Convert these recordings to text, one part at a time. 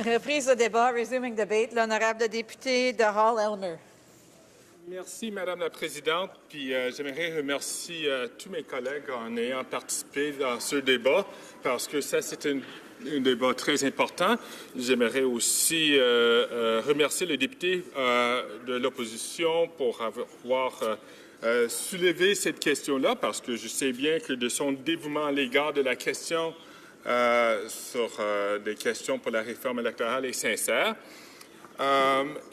Reprise au débat. Resuming debate. L'honorable député de Hall-Elmer. Merci, Madame la Présidente. Puis j'aimerais remercier tous mes collègues en ayant participé dans ce débat parce que ça, c'est un débat très important. J'aimerais aussi remercier les députés de l'opposition pour avoir soulevé cette question-là parce que je sais bien que de son dévouement à l'égard de la question sur des questions pour la réforme électorale est sincère.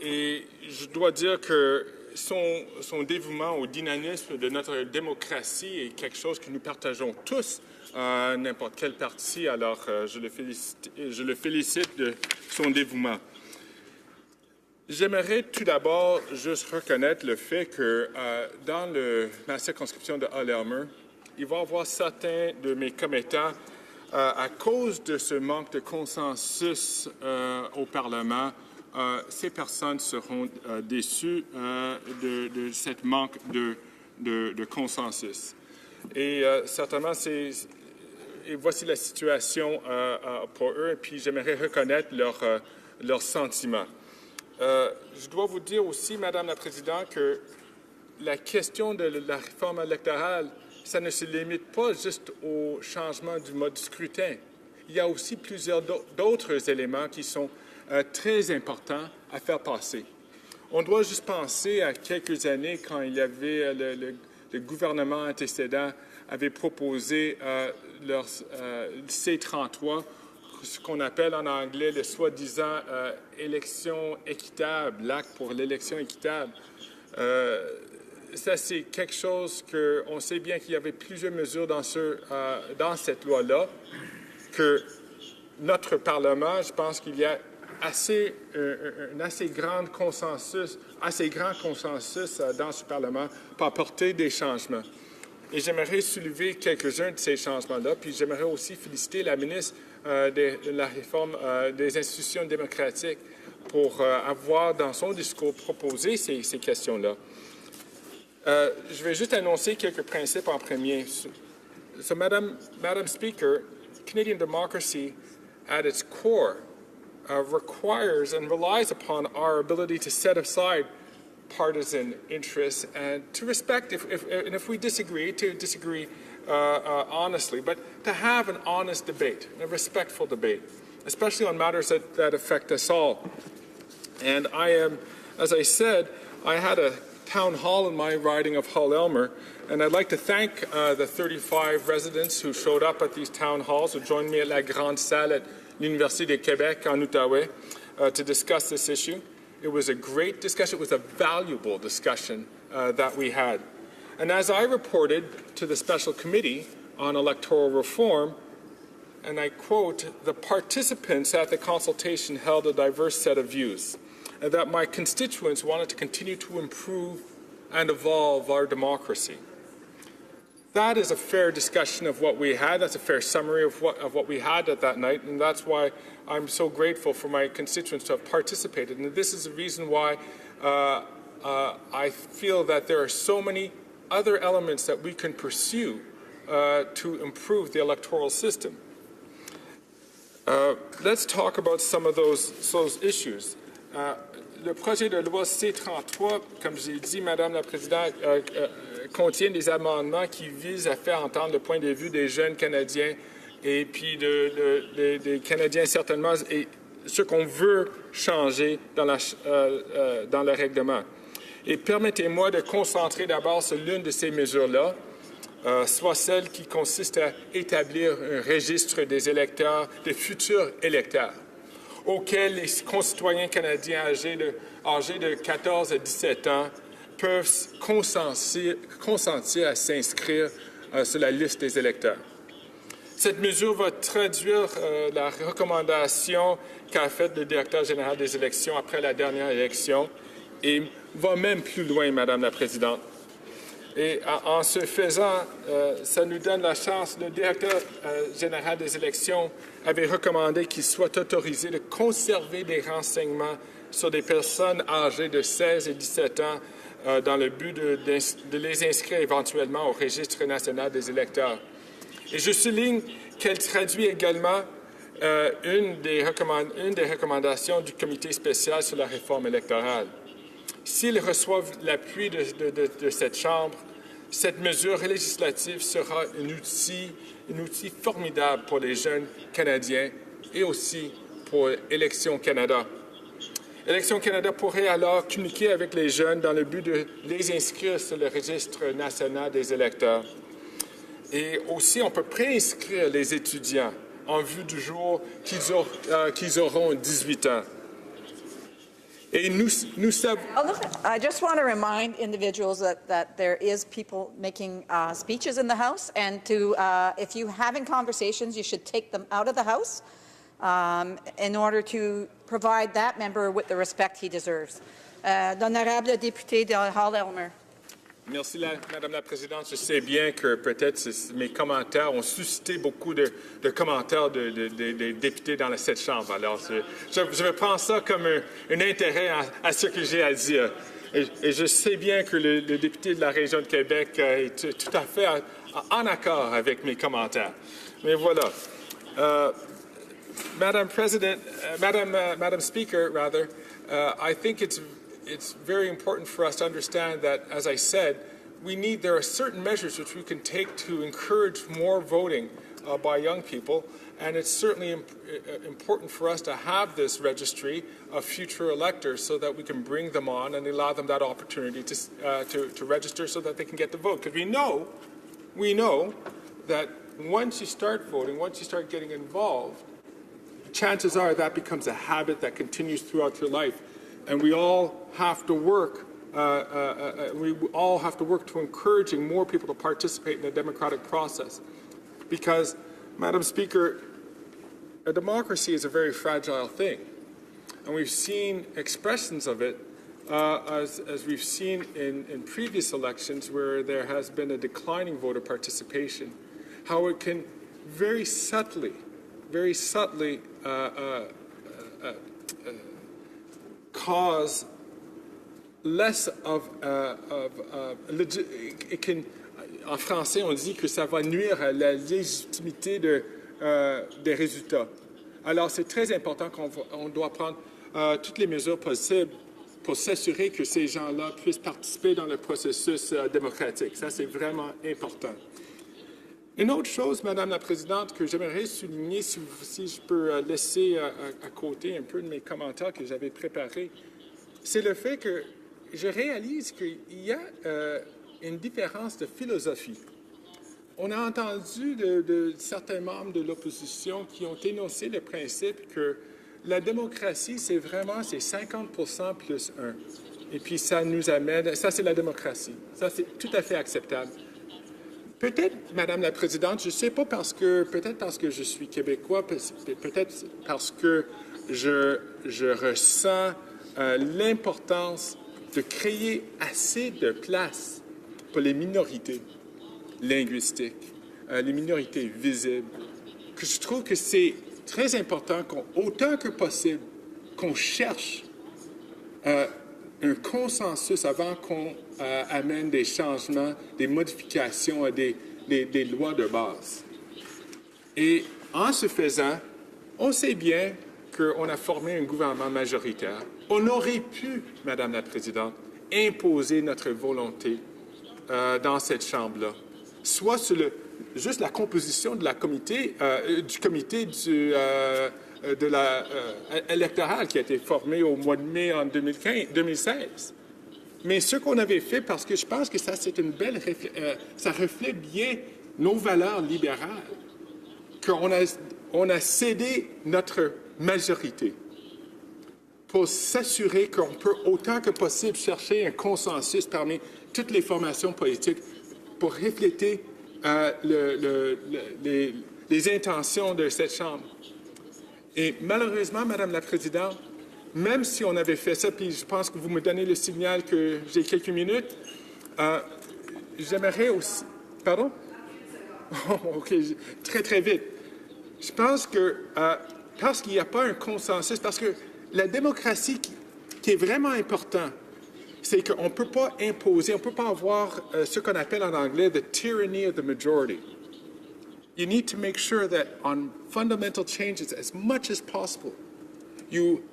Et je dois dire que son dévouement au dynamisme de notre démocratie est quelque chose que nous partageons tous, n'importe quel parti. Alors, je le félicite de son dévouement. J'aimerais tout d'abord juste reconnaître le fait que dans ma circonscription de Hall-Elmer, il va y avoir certains de mes commettants, à cause de ce manque de consensus au Parlement, ces personnes seront déçues de ce manque de consensus. Et certainement, voici la situation pour eux, et puis j'aimerais reconnaître leurs sentiments. Je dois vous dire aussi, Madame la Présidente, que la question de la réforme électorale, ça ne se limite pas juste au changement du mode de scrutin. Il y a aussi plusieurs d'autres éléments qui sont très importants à faire passer. On doit juste penser à quelques années quand il y avait le gouvernement antécédent avait proposé leur C-33, ce qu'on appelle en anglais le soi-disant élection équitable, l'acte pour l'élection équitable. Ça, c'est quelque chose qu'on sait bien qu'il y avait plusieurs mesures dans cette loi-là, que notre Parlement, je pense qu'il y a un assez grand consensus dans ce Parlement pour apporter des changements. Et j'aimerais soulever quelques-uns de ces changements-là, puis j'aimerais aussi féliciter la ministre de la Réforme des institutions démocratiques pour avoir, dans son discours, proposé ces questions-là. Je vais juste annoncer quelques principes en premier. So, Madam Speaker, Canadian democracy, at its core, requires and relies upon our ability to set aside partisan interests and to respect, if we disagree, to disagree honestly, but to have an honest debate, a respectful debate, especially on matters that affect us all. And as I said, I had a town hall in my riding of Hall-Elmer, and I'd like to thank the 35 residents who showed up at these town halls, who joined me at La Grande Salle at l'Université du Québec en Outaouais to discuss this issue. It was a great discussion. It was a valuable discussion that we had. And as I reported to the Special Committee on Electoral Reform, and I quote, the participants at the consultation held a diverse set of views, and that my constituents wanted to continue to improve and evolve our democracy. That is a fair discussion of what we had. That's a fair summary of what we had at that night, and that's why I'm so grateful for my constituents to have participated. And this is the reason why I feel that there are so many other elements that we can pursue to improve the electoral system. Let's talk about some of those issues. Le projet de loi C-33, comme j'ai dit, Madame la Présidente, contient des amendements qui visent à faire entendre le point de vue des jeunes Canadiens et puis des Canadiens certainement, et ce qu'on veut changer dans le règlement. Et permettez-moi de concentrer d'abord sur l'une de ces mesures-là, soit celle qui consiste à établir un registre des électeurs, des futurs électeurs, auxquels les concitoyens canadiens âgés de 14 à 17 ans peuvent consentir à s'inscrire sur la liste des électeurs. Cette mesure va traduire la recommandation qu'a faite le directeur général des élections après la dernière élection et va même plus loin, Madame la Présidente. Et en ce faisant, ça nous donne la chance. Le directeur général des élections avait recommandé qu'il soit autorisé de conserver des renseignements sur des personnes âgées de 16 et 17 ans dans le but de les inscrire éventuellement au Registre national des électeurs. Et je souligne qu'elle traduit également une des recommandations du comité spécial sur la réforme électorale. S'ils reçoivent l'appui de cette Chambre, cette mesure législative sera un outil formidable pour les jeunes Canadiens et aussi pour Élections Canada. Élections Canada pourrait alors communiquer avec les jeunes dans le but de les inscrire sur le registre national des électeurs. Et aussi, on peut préinscrire les étudiants en vue du jour qu'ils auront 18 ans. Et nous savons... I just want to remind individuals that there is people making speeches in the House, and if you're having conversations, you should take them out of the House in order to provide that member with the respect he deserves. L'honorable député de Hall-Elmer. Merci, Madame la Présidente. Je sais bien que peut-être mes commentaires ont suscité beaucoup de commentaires des députés dans cette Chambre. Alors, je vais prendre ça comme un intérêt à ce que j'ai à dire. Et je sais bien que le député de la région de Québec est tout à fait en accord avec mes commentaires. Mais voilà. Madam Speaker, rather, I think it's very important for us to understand that, as I said, there are certain measures which we can take to encourage more voting by young people, and it's certainly important for us to have this registry of future electors so that we can bring them on and allow them that opportunity to register so that they can get the vote. Because we know that once you start voting, once you start getting involved, chances are that becomes a habit that continues throughout your life. And we all have to work. To encouraging more people to participate in the democratic process, because, Madam Speaker, a democracy is a very fragile thing, and we've seen expressions of it as we've seen in previous elections where there has been a declining voter participation. How it can very subtly cause less of it can, en français, on dit que ça va nuire à la légitimité des résultats. Alors, c'est très important qu'on doit prendre toutes les mesures possibles pour s'assurer que ces gens-là puissent participer dans le processus démocratique. Ça, c'est vraiment important. Une autre chose, Madame la Présidente, que j'aimerais souligner, si je peux laisser à côté un peu de mes commentaires que j'avais préparés, c'est le fait que je réalise qu'il y a une différence de philosophie. On a entendu de certains membres de l'opposition qui ont énoncé le principe que la démocratie, c'est 50% plus 1. Et puis ça nous amène, ça c'est la démocratie. Ça c'est tout à fait acceptable. Peut-être, Madame la Présidente, je ne sais pas peut-être parce que je suis québécois, peut-être parce que je ressens l'importance de créer assez de place pour les minorités linguistiques, les minorités visibles, que je trouve que c'est très important autant que possible, qu'on cherche un consensus avant qu'on amène des changements, des modifications à des lois de base. Et en ce faisant, on sait bien qu'on a formé un gouvernement majoritaire. On aurait pu, Madame la Présidente, imposer notre volonté dans cette Chambre-là, soit sur juste la composition de du comité électoral qui a été formé au mois de mai en 2016. Mais ce qu'on avait fait, parce que je pense que ça, c'est une belle ça reflète bien nos valeurs libérales, qu'on a cédé notre majorité pour s'assurer qu'on peut autant que possible chercher un consensus parmi toutes les formations politiques pour refléter les intentions de cette Chambre. Et malheureusement, Madame la Présidente, même si on avait fait ça, puis je pense que vous me donnez le signal que j'ai quelques minutes, j'aimerais aussi... Pardon? OK, très, très vite. Je pense que parce qu'il n'y a pas un consensus, parce que la démocratie qui est vraiment important, c'est qu'on ne peut pas imposer, on ne peut pas avoir ce qu'on appelle en anglais « the tyranny of the majority ». you need to make sure that on fundamental changes, as much as possible, you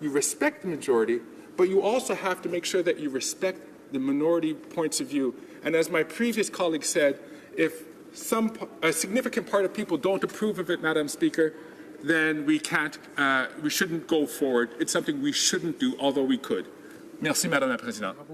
respect the majority, but you also have to make sure that you respect the minority points of view. And as my previous colleague said, if a significant part of people don't approve of it, Madam Speaker, then we shouldn't go forward. It's something we shouldn't do, although we could. Merci, Madame la Présidente.